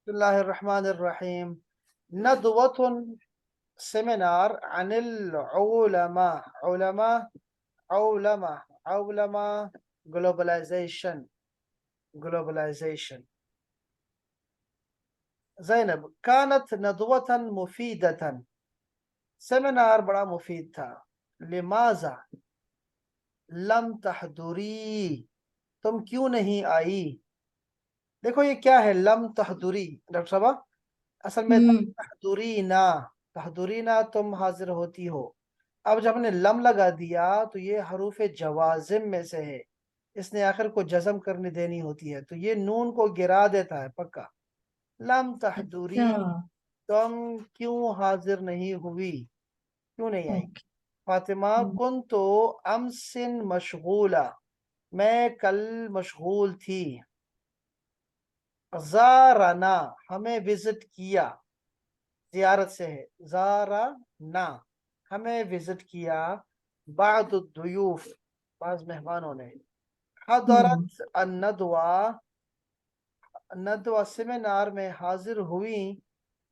बिस्मिल्लाहिर्रहमानिर्रहीम। ندوة सेमिनार अनिल उलमा उलमा उलमा उलमा ग्लोबलाइजेशन زینب كانت ندوة مفيدة सेमिनार बड़ा मुफीद था लिमाजा लम तहदुरी तुम क्यों नहीं आई। देखो ये क्या है लम तहदुरी डॉक्टर साहब, असल में हम्म। तहदुरीना तुम हाजिर होती हो। अब जब हमने लम लगा दिया तो ये हरूफ जवाजिम में से है, इसने आखिर को जज़म करने देनी होती है, तो ये नून को गिरा देता है पक्का। लम अच्छा। तहदुरी, तुम क्यों हाजिर नहीं हुई, क्यों नहीं आई। ओके। फातिमा कुन तो अमसिन मशगूला, मैं कल मशगूल थी। ज़ारना, हमें विजिट किया, जियारत से है, ज़ारा ना, हमें विजिट किया। बाद दुयूफ, बाज मेहमानों ने। हम्म। हदरत अन्नदवा, नदवा सेमिनार में हाजिर हुई।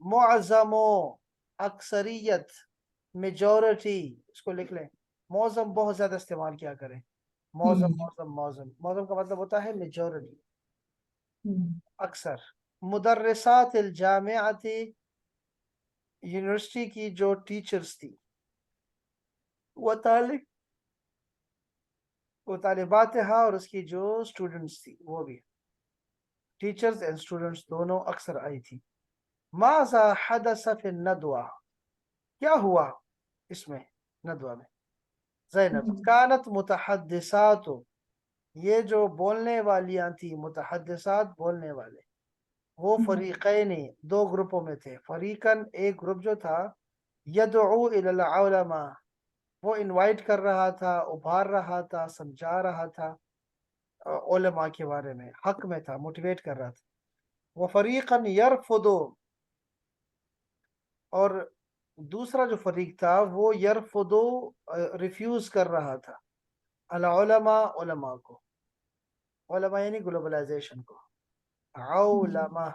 मुअज़्ज़मो, अक्सरियत, मेजॉरिटी, इसको लिख लें। मौज़म बहुत ज्यादा इस्तेमाल किया करें। मौज़म हम्म। मौज़म मौज़म मौज़म का मतलब होता है मेजॉरिटी, हम्म। अक्सर। मुदर्रिसात अल जामिअती, यूनिवर्सिटी की जो टीचर्स थी। वो तालिबात हा, और उसकी जो स्टूडेंट्स थी वो भी। टीचर्स एंड स्टूडेंट्स दोनों अक्सर आई थी। माज़ा हदस फिन नदवा, क्या हुआ इसमें, नदवा में। ज़ैनब हम्म। कानत मुतहद्दिसात, ये जो बोलने वालियां थी, मुतहद्दिसात बोलने वाले, वो हम्म। फरीक़ैनी, दो ग्रुपों में थे। फरीकन, एक ग्रुप जो था, यदउ इलल उलमा, वो इनवाइट कर रहा था, उभार रहा था, समझा रहा था उलमा के बारे में, हक में था, मोटिवेट कर रहा था। वो फरीकन यरफुदो, और दूसरा जो फरीक था वो यरफुदो, रिफ्यूज कर रहा था, अल उलमा, उलमा को, उलमा यानी ग्लोबलाइजेशन को, हम्म। उलमा।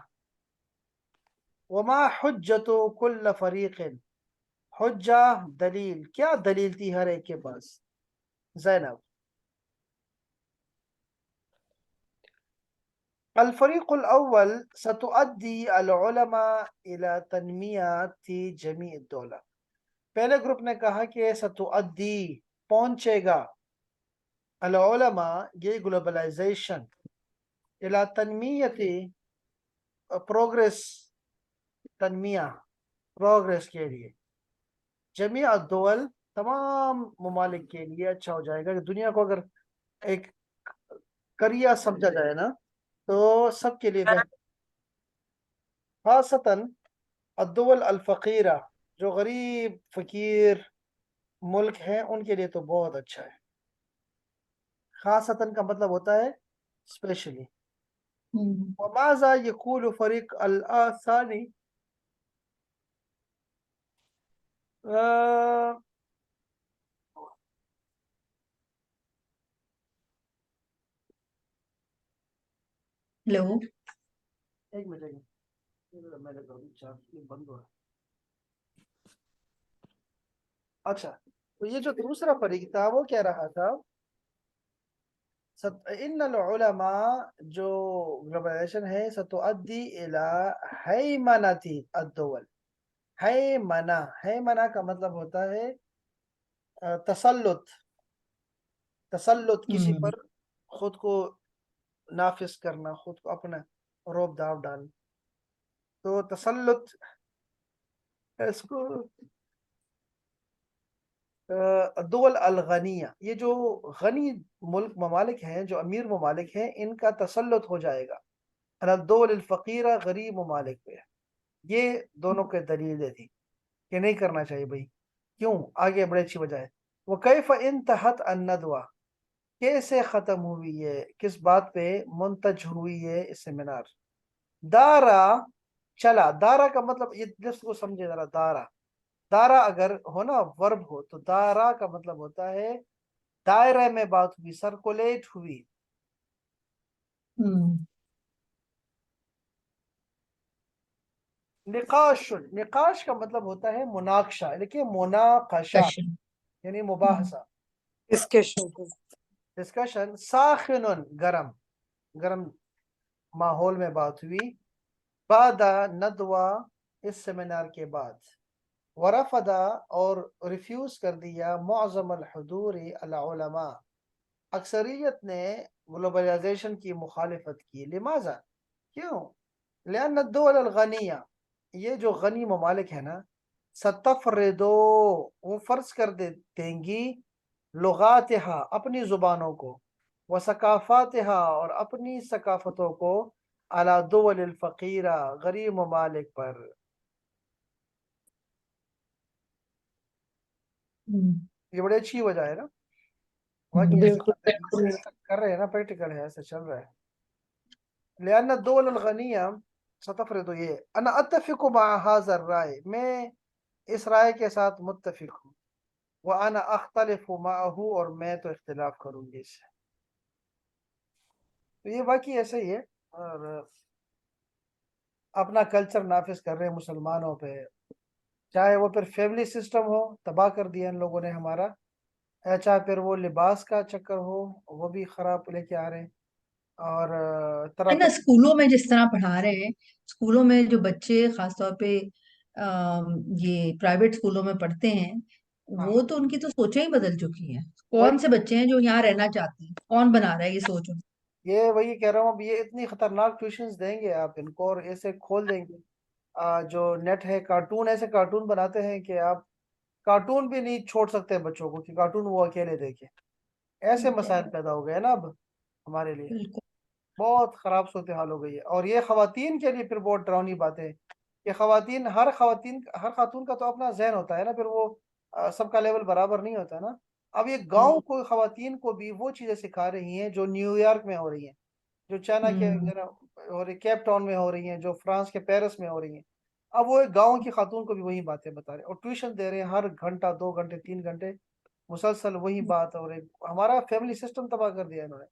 वमा हुज्जतु कुल्ल फरीकिन, हुज्जा दलील, क्या दलील थी हर एक के पास। जैनब الفريق الأول ستؤدي العلماء إلى تنمية جميع الدولة، پہلے گروپ نے کہا کہ ستؤدی پہنچے گا، العلماء یہ گلوبلائزیشن، الى تنمیتی پروگریس، تنمیہ پروگریس کے لیے، جمیع الدول تمام ممالک کے لیے اچھا ہو جائے گا کہ دنیا کو اگر ایک کریا سمجھا جائے نا تو سب کے لیے بہتر، خاصتاً الدول الفقیرہ، جو غریب فقیر ملک ہیں ان کے لیے تو بہت اچھا ہے۔ خاصتاً کا مطلب ہوتا ہے اسپیشلی۔ हम्म। وماذا يقول فريق الثاني، हेलो। ایک منٹ میں نے چارج بند ہوا۔ اچھا، تو یہ جو دوسرا فریق تھا وہ کہہ رہا تھا ان العلماء، جو گلوبلائزیشن ہے، ستؤدی الى حیمنۃ الدول، حیمنہ، حیمنہ کا مطلب ہوتا ہے تسلط، تسلط کسی हम्म। پر خود کو نافذ کرنا، خود کو اپنا روب داو ڈالنا، تو تسلط اس کو دول الغنیہ، یہ جو غنی ملک ممالک ہیں، جو امیر ممالک ہیں، ان کا تسلط ہو جائے گا الدول الفقیرہ، غریب ممالک پہ۔ یہ دونوں کے دلیلیں تھی کہ نہیں کرنا چاہیے بھائی، کیوں، آگے بڑے اچھی وجہ ہے۔ وکیف انتہت الندوہ، کیسے ختم ہوئی ہے، کس بات پہ منتج ہوئی ہے اس سیمینار۔ دارا، چلا، دارا کا مطلب یہ لفظ کو سمجھے ذرا، دارا، دارا اگر ہو نا ورب ہو تو دارا کا مطلب ہوتا ہے دائرے میں بات ہوئی، سرکولیٹ ہوئی۔ हम्म। निकाश, निकाश का मतलब होता है मुनाकशा, देखिए मुनाकशा कशन। यानी मुबाहसा, डिस्कशन। डिस्कशन। साखिनुन, गरम, गरम माहौल में बात हुई। बादा नदवा, इस सेमिनार के बाद। वरफदा, और रिफ्यूज कर दिया। मुअज़्ज़म अल हुदूरी अल उलमा, अक्सरियत ने ग्लोबलाइजेशन की मुखालिफत की। लिमाजा, क्यों? लिअन्न दुवल अल गनिया, ये जो गनी ममालिक है ना, सतफरदो, वो फर्ज कर देंगी। लुगातहा, अपनी ज़ुबानों को। व सकाफ़ातहा, और अपनी सकाफ़तों को। अला दुवल अल फ़कीरा, गरीब ममालिक पर। ये बड़ी अच्छी वजह है ना, वाकई ऐसे बिल्कुल करते हैं, ऐसा कर रहे हैं ना, प्रैक्टिकल है, ऐसा चल रहा है। लिअन्न दुवल अल गनिया सतफरदो, ये अना अत्तफ़िकु मअ हाज़ा राय, मैं इस राय के साथ मुत्तफिक हूँ। व अना अख्तलिफु मअहू, और मैं तो इख्तिलाफ करूंगी इससे। तो ये वाकई ऐसे ही है, और अपना कल्चर नाफिज कर रहे हैं मुसलमानों पे। चाहे वो फिर फैमिली सिस्टम हो, तबाह कर दिया इन लोगों ने हमारा, या चाहे फिर वो लिबास का चक्कर हो, वो भी खराब लेके आ रहे हैं। और तरह है ना, तरह। स्कूलों में जिस तरह पढ़ा रहे हैं, स्कूलों में जो बच्चे खासतौर पे ये प्राइवेट स्कूलों में पढ़ते हैं, वो हाँ, तो उनकी तो सोचें ही बदल चुकी हैं। वही, कौन से बच्चे हैं जो यहाँ रहना चाहते हैं? कौन बना रहा है ये सोच उनकी? ये वही कह रहा हूँ, अब ये इतनी खतरनाक ट्यूशंस देंगे आप इनको, और ऐसे खोल देंगे। जो नेट है, कार्टून, ऐसे कार्टून बनाते हैं कि आप कार्टून भी नहीं छोड़ सकते बच्चों को, कि कार्टून वो अकेले देखें। ऐसे मसाइल पैदा हो गए ना अब हमारे लिए। बिल्कुल। बहुत ख़राब सूरत हाल हो गई है। और ये ख़वातीन के लिए फिर बहुत डरावनी बात है कि ख़वातीन, हर खातून का तो अपना जहन होता है ना, फिर वो सबका लेवल बराबर नहीं होता ना। अब ये गांव हम्म। को ख़वातीन को भी वो चीज़ें सिखा रही हैं जो न्यूयॉर्क में हो रही हैं, जो चाइना के हम्म। हो रही, केप टाउन में हो रही हैं, जो फ्रांस के पेरिस में हो रही हैं। अब वो एक गांव की खातून को भी वही बातें बता रहे हैं, और ट्यूशन दे रहे हैं, हर घंटा 2 घंटे 3 घंटे मुसलसल वही बात हो रही। हमारा फैमिली सिस्टम तबाह कर दिया इन्होंने,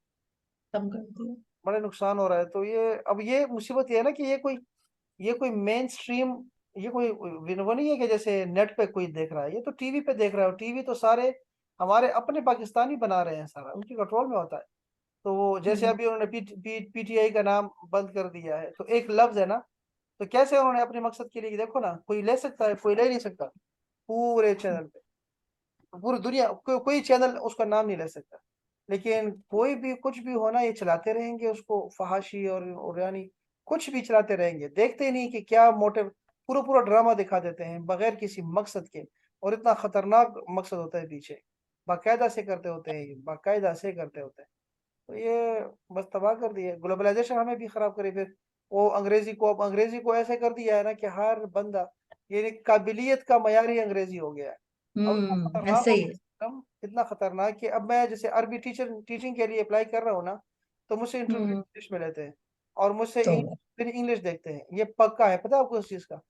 कम कर दिया। बड़े नुकसान हो रहा है। तो ये, अब ये मुसीबत ये है ना कि ये कोई मेन स्ट्रीम, ये कोई वो नहीं है कि जैसे नेट पे कोई देख रहा है, ये तो टीवी पे देख रहा है। और टीवी तो सारे हमारे अपने पाकिस्तानी बना रहे हैं, सारा उनकी कंट्रोल में होता है। तो वो जैसे हम्म। अभी उन्होंने पीटीआई का नाम बंद कर दिया है, तो एक लफ्ज है ना, तो कैसे उन्होंने अपने मकसद के लिए, देखो ना, कोई ले सकता है, कोई ले नहीं सकता पूरे चैनल पे। पूरी दुनिया कोई चैनल उसका नाम नहीं ले सकता। लेकिन कोई भी कुछ भी होना, ये चलाते रहेंगे उसको, फहाशी और यानी कुछ भी चलाते रहेंगे, देखते ही नहीं कि क्या मोटिव। पूरा पूरा ड्रामा दिखा देते हैं बगैर किसी मकसद के, और इतना खतरनाक मकसद होता है पीछे। बाकायदा से करते होते हैं, ये बाकायदा से करते होते हैं। तो ये बस तबाह कर दिया, ग्लोबलाइजेशन हमें भी खराब करी फिर। वो अंग्रेजी को, अब अंग्रेजी को ऐसे कर दिया है ना कि हर बंदा, ये काबिलियत का मयार ही अंग्रेजी हो गया है। अब इतना खतरनाक ऐसे हो ही गया है। सिस्टम, इतना खतरनाक कि अब मैं जैसे अरबी टीचिंग के लिए अप्लाई कर रहा हूँ ना, तो मुझसे इंटरव्यू हम्म। इंग्लिश में लेते हैं, और मुझसे तो फिर इंग्लिश देखते हैं। ये पक्का है, पता है आपको इस चीज़ का?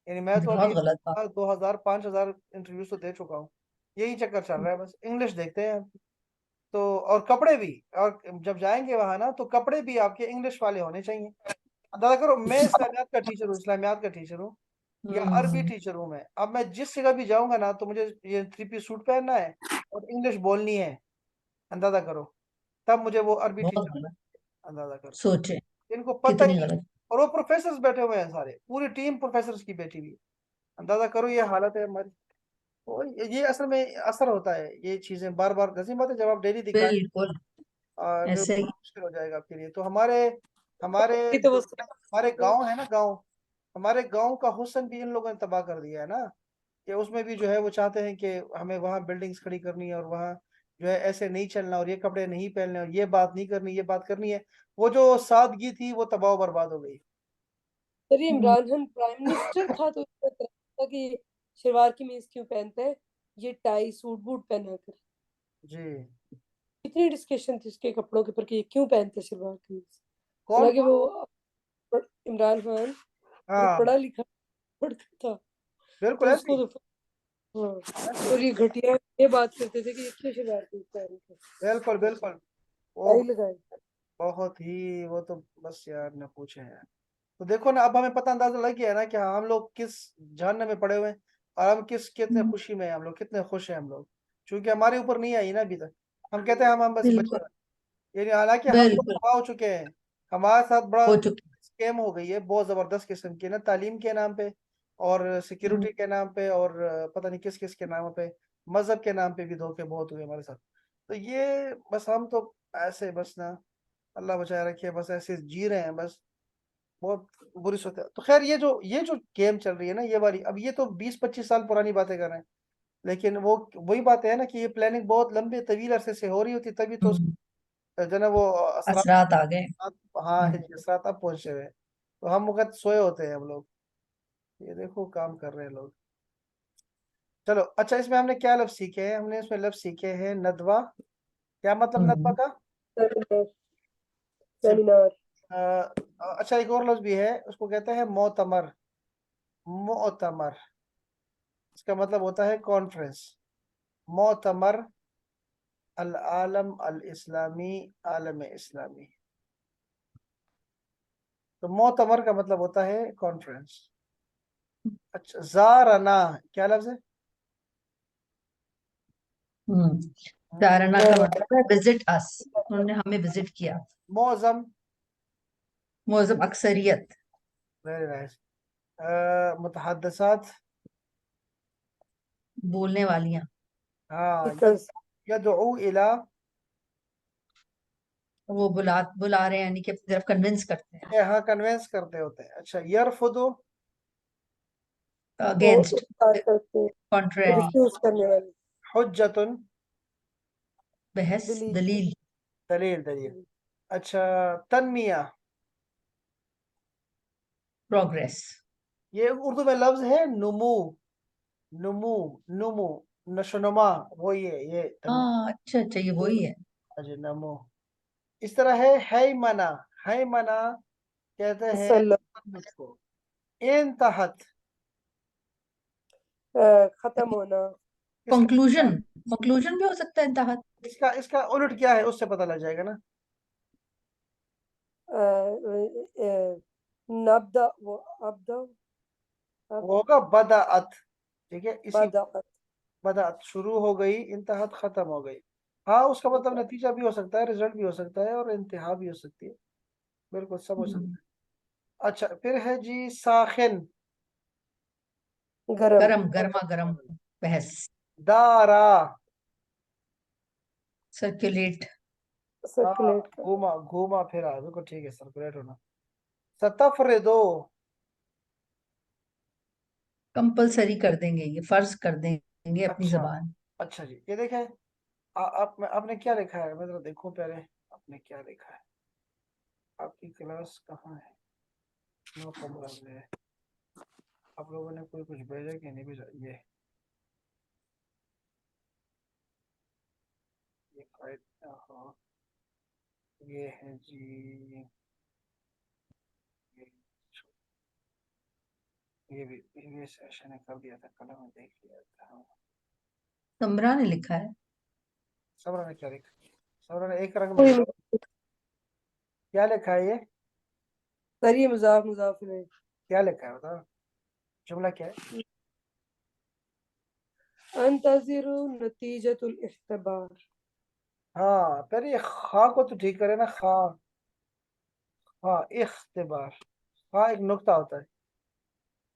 यानी मैं तो बहुत अभी गलत बात। 2000 5000 इंटरव्यूज तो दे चुका हूँ। यही चक्कर चल रहा है, बस इंग्लिश देखते हैं। तो और कपड़े भी, और जब जाएंगे वहां ना, तो कपड़े भी आपके इंग्लिश वाले होने चाहिए। अंदाजा करो, मैं इस्लामियात का टीचर हूँ, या अरबी हम्म। टीचर हूँ मैं। अब मैं जिस जगह भी जाऊंगा ना, तो मुझे ये 3 पीस सूट पहनना है और इंग्लिश बोलनी है। अंदाजा करो, तब मुझे वो अरबी बहुत टीचर, गलत। अंदाजा करो, सोचे इनको पता ही कितनी नहीं है। गलत। और वो प्रोफेसर बैठे हुए हैं सारे, पूरी टीम प्रोफेसर की बैठी हुई है। अंदाजा करो, ये हालत है हमारी। तो ये असल में असर होता है, ये चीजें बार बार गजी बात है, जब आप डेली दिखाएं, बिल्कुल फिर ऐसे बहुत ही। मुश्किल हो जाएगा आपके लिए। तो हमारे हमारे ये तो जो वो हमारे गांव है ना, हमारे गांव का हुस्न भी इन लोगों ने तबाह कर दिया है ना। कि उसमें भी जो है वो चाहते हैं कि हमें वहाँ बिल्डिंग्स खड़ी करनी है, और वहाँ जो है ऐसे नहीं चलना, और ये कपड़े नहीं पहनने, और ये बात नहीं करनी, ये बात करनी है। वो जो सादगी थी, वो तबाह बर्बाद हो गई। सर, ये हम्म। इमरान खान प्राइम मिनिस्टर था तो इसका तरह था कि शलवार कमीज क्यों पहनता है, ये टाई सूट बूट पहना कर। जी। कितनी डिस्कशन थी उसके कपड़ों के ऊपर कि ये क्यों पहनते शलवार कमीज। कौन हालांकि कौन? वो इमरान खान बहुत हाँ, पढ़ा लिखा पढ़ता था, बिल्कुल तो ऐसे उसको ही, तो हाँ। ऐसे ही। और ये घटिया ये बात करते थे कि ये क्यों शलवार कमीज पहन के बिल्कुल बिल्कुल। वो टाई लगाए। बहुत ही, वो तो बस यार न पूछे यार। تو دیکھو نا، اب ہمیں پتہ اندازہ لگ گیا ہے نا کہ ہم لوگ کس جہنم میں پڑے ہوئے ہیں، اور ہم کتنے خوشی میں ہیں، ہم لوگ کتنے خوش ہیں ہم لوگ، چونکہ ہمارے اوپر نہیں آئی نا ابھی تک. ہم کہتے ہیں ہم بس بچے بالکل ہوئے، یعنی حالانکہ ہم لوگ بالکل تباہ ہو چکے ہیں. ہمارے ساتھ بڑا ہو چکی. اسکیم ہو گئی ہے، بہت زبردست قسم کی نا، تعلیم کے نام پہ اور سیکیورٹی کے نام پہ اور پتہ نہیں کس کس کے نام پہ، مذہب کے نام پہ بھی دھوکے بہت ہوئے ہمارے ساتھ. تو یہ بس ہم تو ایسے بس نا، اللہ بچائے رکھے، بس ایسے جی رہے ہیں بس. بہت بری صورت ہے. تو خیر یہ جو گیم چل رہی ہے نا، یہ والی، اب یہ تو 20-25 سال پرانی باتیں کر رہے ہیں، لیکن وہی بات ہے نا کہ یہ پلاننگ بہت لمبے طویل عرصے سے ہو رہی ہوتی، تبھی تو جو ہے نا وہ اثرات. اثرات آ گئے. ہاں جی، اثرات اب پہنچے ہوئے ہیں. تو ہم وقت سوئے ہوتے ہیں ہم لوگ، یہ دیکھو کام کر رہے ہیں لوگ. چلو اچھا، اس میں ہم نے کیا لفظ سیکھے ہیں؟ ہم نے اس میں لفظ سیکھے ہیں ندوہ. کیا مطلب ندوہ کا؟ سیمینار. اچھا، ایک اور لفظ بھی ہے، اس کو کہتے ہیں معتمر. معتمر اس کا مطلب ہوتا ہے کانفرنس. معتمر العالم الاسلامی، عالم اسلامی. تو معتمر کا مطلب ہوتا ہے کانفرنس. اچھا، زارنا کیا لفظ ہے؟ دارنا کا مطلب ہے وزٹ اس، انہوں نے ہمیں وزٹ کیا. معظم. معظم اکثریت. Very nice. متحدثات. بولنے والیاں. ہاں. یدعو الی. وہ بلا رہے ہیں، یعنی کہ اپنی طرف کنونس کرتے ہیں. ہاں، کنوینس کرتے ہوتے ہیں. اچھا، یرفضو. اگینسٹ، انکار کرتے ہیں، کانٹریری. ریفیوز کرنے والے. حجتن. بحث، دلیل. دلیل. دلیل. اچھا، تنمیہ. پروگریس. یہ اردو میں لفظ ہے نمو. نمو نشونما، وہی ہے یہ ہاں اچھا اچھا، یہ وہی ہے. جی، نمو. اس طرح ہے ہیمنا. ہیمنا کہتے ہیں تسلط. کو. انتہت. ختم ہونا. کنکلوژن. کنکلوژن بھی ہو سکتا ہے انتہا. اس کا الٹ کیا ہے، اس سے پتہ لگ جائے گا نا. نبدا وہ ابدا. وہ ہوگا بدأت. ٹھیک ہے، اسی بدأت. بدأت شروع ہو گئی، انتہت ختم ہو گئی. ہاں، اس کا مطلب نتیجہ بھی ہو سکتا ہے، رزلٹ بھی ہو سکتا ہے، اور انتہا بھی ہو سکتی ہے. بالکل سب ہو سکتا ہے. اچھا، پھر ہے جی ساخن. گرم. گرم، گرما گرم بحث. دارا. سرکولیٹ. سرکولیٹ. گھوما پھرا. بالکل ٹھیک ہے، سرکولیٹ ہونا. ستفردو. کمپلسری کر دیں گے، یہ فرض کر دیں گے اپنی اچھا زبان. اچھا جی، یہ دیکھیں آپ نے کیا لکھا ہے، میں ذرا دیکھوں پہلے آپ نے کیا لکھا ہے. آپ کی کلاس کہاں ہے؟ نو پروگرام ہے. آپ لوگوں نے کوئی کچھ بھیجا کہ نہیں بھیجا؟ یہ ہے جی، یہ بھی یہ سیشن کر دیا تھا، کل میں دیکھ لیا تھا. سمرا نے لکھا ہے. سمرا نے کیا لکھا؟ سمرا نے ایک رنگ میں کیا لکھا ہے؟ یہ سر یہ مضاف ہے. کیا لکھا ہے بتاؤ، جملہ کیا ہے؟ انتظر نتیجۃ الاختبار. ہاں، پھر یہ خا کو تو ٹھیک کرے نا. خا اختبار، خا ایک نقطہ ہوتا ہے.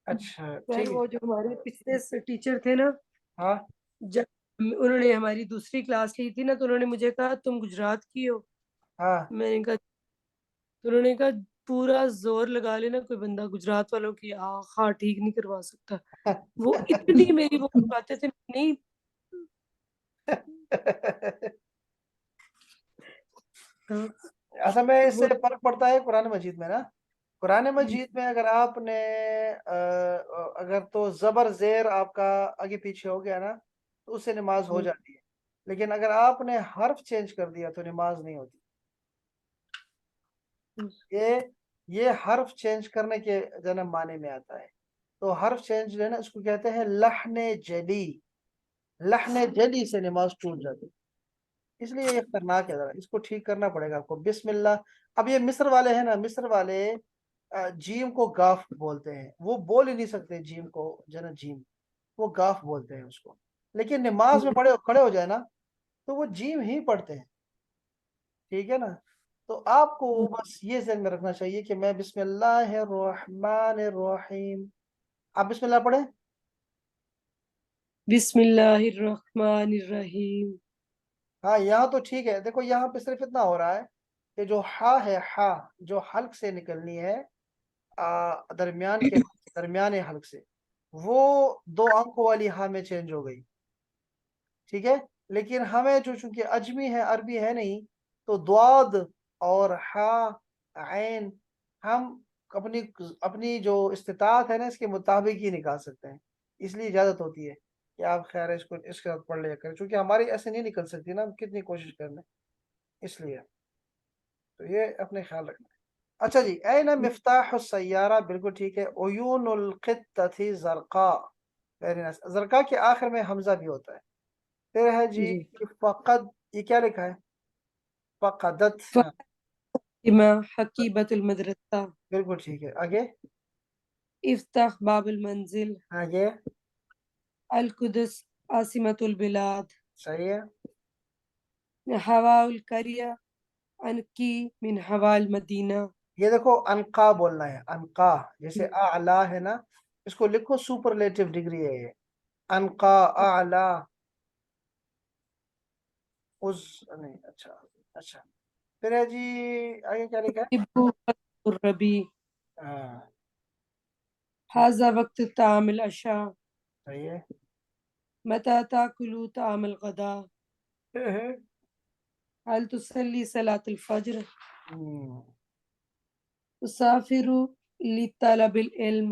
اچھا سر ٹھیک ہے. وہ جو ہمارے پچھلے ٹیچر تھے نا، ہاں جب انہوں نے ہماری دوسری کلاس لی تھی نا، تو انہوں نے مجھے کہا تم گجرات کی ہو. ہاں. میں نے کہا، تو انہوں نے کہا پورا زور لگا لینا، کوئی بندہ گجرات والوں کی خا ٹھیک نہیں کروا سکتا. وہ اتنی میری وہ باتیں تھے نہیں. اصل میں اس وہ سے فرق پڑتا ہے قرآن مجید میں نا. قرآن مجید میں اگر آپ نے اگر تو زبر زیر آپ کا آگے پیچھے ہو گیا نا، تو اس سے نماز ہو جاتی ہے. لیکن اگر آپ نے حرف چینج کر دیا تو نماز نہیں ہوتی. یہ حرف چینج کرنے کے جنم معنی میں آتا ہے. تو حرف چینج لینا اس کو کہتے ہیں لحن جلی. لحن جلی سے نماز ٹوٹ جاتی. اس لیے یہ خطرناک ہے، ذرا اس کو ٹھیک کرنا پڑے گا آپ کو. بسم اللہ. اب یہ مصر والے ہیں نا، مصر والے جیم کو گاف بولتے ہیں، وہ بول ہی نہیں سکتے جیم کو، جنا جیم، وہ گاف بولتے ہیں اس کو، لیکن نماز میں کھڑے ہو جائے نا تو وہ جیم ہی پڑھتے ہیں، ٹھیک ہے نا؟ تو آپ کو بس یہ ذہن میں رکھنا چاہیے کہ میں بسم اللہ الرحمن الرحیم، آپ بسم اللہ پڑھیں. بسم اللہ الرحمن الرحیم. ہاں یہاں تو ٹھیک ہے، دیکھو یہاں پہ صرف اتنا ہو رہا ہے کہ جو ہا ہے، ہا جو حلق سے نکلنی ہے درمیان حلق سے، وہ 2 آنکھوں والی ہا میں چینج ہو گئی، ٹھیک ہے؟ لیکن ہمیں جو چونکہ اجمی ہے، عربی ہے نہیں، تو دواد اور ہا عین ہم اپنی جو استطاعت ہے نا اس کے مطابق ہی نکال سکتے ہیں، اس لیے اجازت ہوتی ہے کہ آپ خیر ہے اس کو اس کے ساتھ پڑھ لیا کریں، چونکہ ہماری ایسے نہیں نکل سکتی نا، ہم کتنی کوشش کر لیں، اس لیے تو یہ اپنے خیال رکھنا ہے. اچھا جی، این مفتاح السیارہ، بالکل ٹھیک ہے. عیون القطۃ زرقاء، ویری نائس. زرقاء کے آخر میں حمزہ بھی ہوتا ہے. پھر ہے جی فقد، یہ کیا لکھا ہے؟ فقدت، ہاں فاطمہ حقیبت المدرسہ. بالکل ٹھیک ہے. آگے افتح باب المنزل. آگے القدس عاصمت البلاد. صحیح ہے. ہوا القریہ انکی من ہوا المدینہ. یہ دیکھو انقا بولنا ہے، انقا، جیسے اعلی ہے نا، اس کو لکھو سپرلیٹو ڈگری ہے یہ، انقا، اعلی، نہیں، اچھا اچھا. پھر ہے جی آگے کیا لکھا ہے؟ ابو الربی. ہاں حاذا وقت طعام العشاء. صحیح ہے. متى تاكلوا طعام الغداء. هل تصلي صلاة الفجر. تسافر لطلب العلم.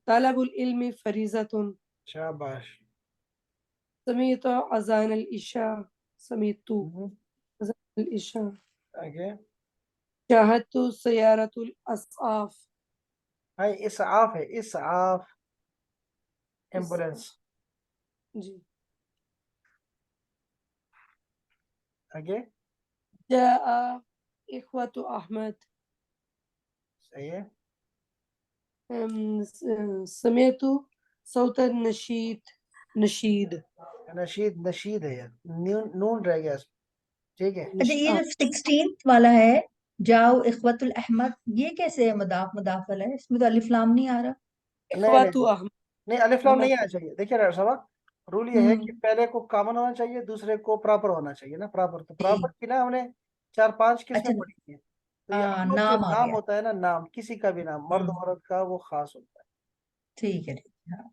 طلب العلم فریضة. شاباش. سمعت اذان العشاء. سمعت اذان العشاء. آگے شاهدت سيارة الاسعاف. ہائی اسعاف ہے، اسعاف، ایمبولینس. جی. آگے جاء اخوة احمد. صحیح ہے. سمعت صوت النشید. نشید. نشید ہے یار، نون رہ گیا اس میں. ٹھیک ہے. اچھا یہ جو 16 والا ہے، جاؤ اخوت الاحمد، یہ کیسے مضاف مضاف ہے؟ اس میں تو الف لام نہیں آ رہا. نہیں اخوة نہیں احمد. نہیں، الف لام نہیں آنا چاہیے. دیکھیے ڈاکٹر صاحب، رول یہ ہے کہ پہلے کو کامن ہونا چاہیے، دوسرے کو پراپر ہونا چاہیے نا. پراپر تو پراپر کی نا ہم نے 4-5 قسمیں اچھا پڑھی تھی. تو یہ ہاں احمد جو نام آ نام گیا. ہوتا ہے نا، نام کسی کا بھی نام، مرد عورت کا، وہ خاص ہوتا ہے. ٹھیک ہے ٹھیک ہے، ہاں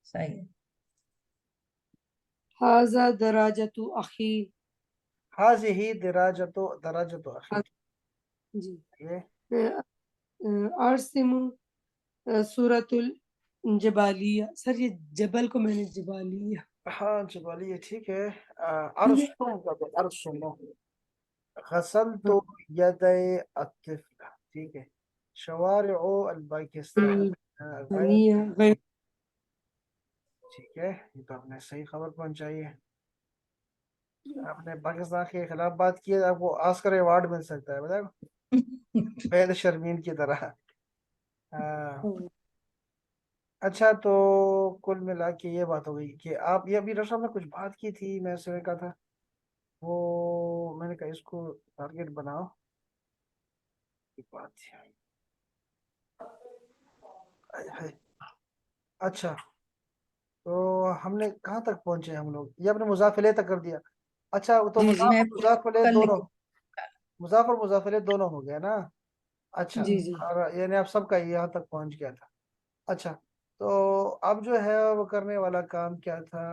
صحیح ہے. هذا دراجة اخی. حاضی دراجت اخی. جی. یہ ارسم سورة الجبالیہ. سر یہ جبل کو میں نے جبالیہ. ہاں چلیے ٹھیک ہے. ارسم غسلت ید الطفل، ٹھیک ہے. شوارع الباکستان، غیر. ٹھیک ہے. یہ تو آپ نے صحیح خبر پہنچائی ہے. آپ نے پاکستان کے خلاف بات کی ہے، آپ کو آسکر ایوارڈ مل سکتا ہے، بتائیں، بید شرمین کی طرح. اچھا تو کل ملا کے یہ بات ہو گئی کہ آپ یہ ابھی ڈاکٹر صاحب نے کچھ بات کی تھی، میں سے کہا تھا وہ، میں نے کہا اس کو ٹارگیٹ بناؤ، ایک بات تھی. اچھا تو ہم نے کہاں تک پہنچے ہم لوگ؟ یہ اپنے مضاف الیہ تک کر دیا. اچھا تو مضاف میں اور مضاف الیہ کل دونوں، مضاف اور مضاف الیہ دونوں ہو گیا نا. اچھا، جی جی. اور یعنی آپ سب کا یہاں تک پہنچ گیا تھا. اچھا تو اب جو ہے وہ کرنے والا کام کیا تھا؟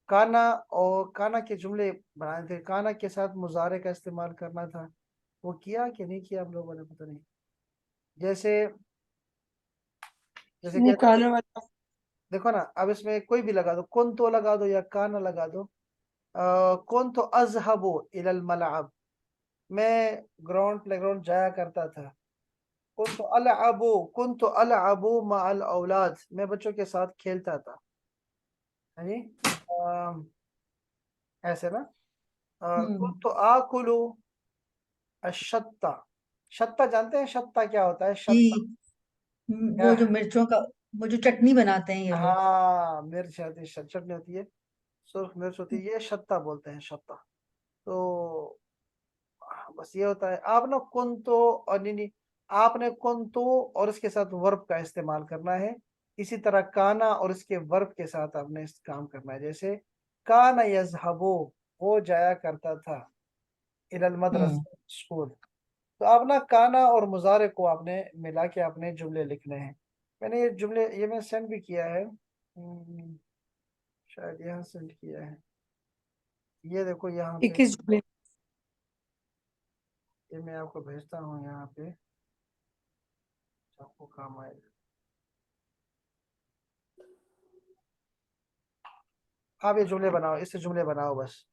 کانا، اور کانا کے جملے بنائے تھے، کانا کے ساتھ مضارع کا استعمال کرنا تھا. وہ کیا کہ نہیں کیا ہم لوگوں نے؟ پتہ نہیں. جیسے کہتے ہیں، نکانا والا. دیکھو نا، اب اس میں کوئی بھی لگا دو، کن تو لگا دو یا کانا لگا دو. کن تو اذهب الى الملعب، میں پلے گراؤنڈ جایا کرتا تھا. كنت العب مع الاولاد، میں بچوں کے ساتھ کھیلتا تھا. ایسے نا. कुंत आकुलु अशत्ता। शत्ता जानते हैं शत्ता क्या होता है? जी। शत्ता क्या वो जो है? मिर्चों का, वो जो चटनी बनाते हैं ये लोग। हाँ, मिर्च होती है, चटनी होती है, सुर्ख मिर्च होती है, ये शत्ता बोलते हैं, शत्ता। तो बस ये होता है। आप ना कुंतो और नहीं, आपने कुंतो और इसके साथ वर्ब का इस्तेमाल करना है। इसी तरह काना और इसके वर्ब के साथ आपने इस काम करना है। जैसे काना यज़हबु, वो जाया करता था, इलल हम्म मदरसा, स्कूल। तो आप ना काना और मुजारे को आपने मिला के आपने जुमले लिखने हैं। मैंने ये जुमले, ये मैं सेंड भी किया है, शायद यहाँ सेंड किया है। ये देखो यहाँ पे, 21 जुमले। ये मैं आपको भेजता हूँ यहाँ पे, आपको काम आएगा। आप ये जुमले बनाओ, इससे जुमले बनाओ बस।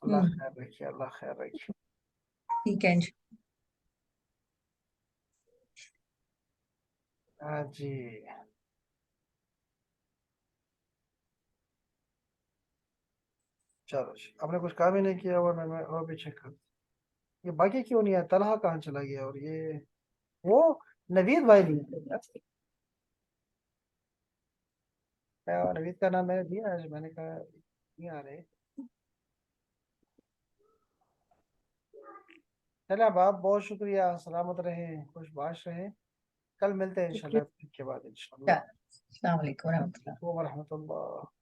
अल्लाह हम्म खैर रखिए, अल्लाह खैर रखिए। ठीक है। हाँ जी। चलो जी, आपने कुछ काम ही नहीं किया, और मैं और भी चेक कर। ये बाकी क्यों नहीं है? तलहा कहाँ चला गया? और ये वो नवीद भाई नहीं है यार। नवीद का नाम मैंने दिया है, मैंने कहा नहीं आ रहे। चले अब आप, बहुत शुक्रिया, सलामत रहें, खुशबाश रहें। कल मिलते हैं शुक्रिया। इंशाल्लाह, के बाद इंशाल्लाह। अस्सलाम वालेकुम अस्सलाम रहमतुल्लाह। वालेकुम वरहमतुल्लाह।